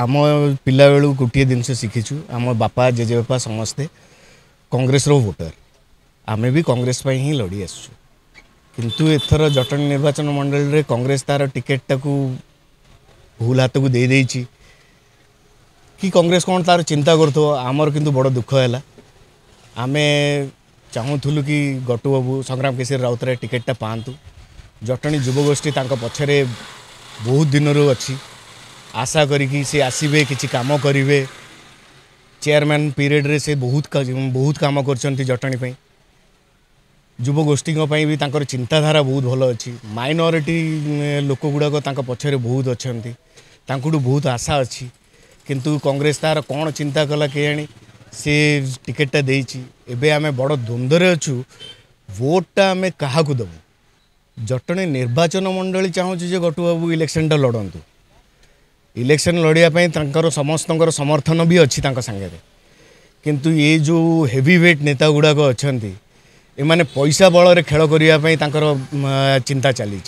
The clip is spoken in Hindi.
आम पिला बेलू गोटे जिनस शिखीचु आम बापा जेजेबापा समस्ते कांग्रेस रो वोटर आमे भी कांग्रेस पर ही लड़ी आसु किंतु एथर जटणी निर्वाचन मंडल रे कांग्रेस तार टिकेट टाकू भूल हाथ को दे देछि कि कांग्रेस कौन तार चिंता करथो आमर किंतु बड़ दुख है आमे चाहूलु कि गटू बाबू संग्राम केसरी राउतराय टिकेटा पातु जटणी युवगोष्ठी पछरे बहुत दिन रू अच्छी आशा करी से आसबे किसी काम करेंगे चेयरमैन पीरियड रे से बहुत काम कर जटणी युवगोष्ठी भी तांकर चिंताधारा बहुत भल अच्छी माइनॉरिटी लोक गुड़ाक पछरे बहुत अच्छा बहुत आशा अच्छी किंतु कांग्रेस तार कौन चिंता कला केजाणी से टिकेटा देछि एबे आमे बड़ द्वंद्व अच्छु वोटा आमे क्या दबू जटणी निर्वाचन मंडली चाहूँ जे गटू बाबू इलेक्शन लड़तु इलेक्शन लड़ाई समस्त समर्थन भी अच्छी सांगे किंतु ये जो हेवी वेट नेता गुड़ाक अच्छा एमाने पैसा बल खेल करने चिंता चली।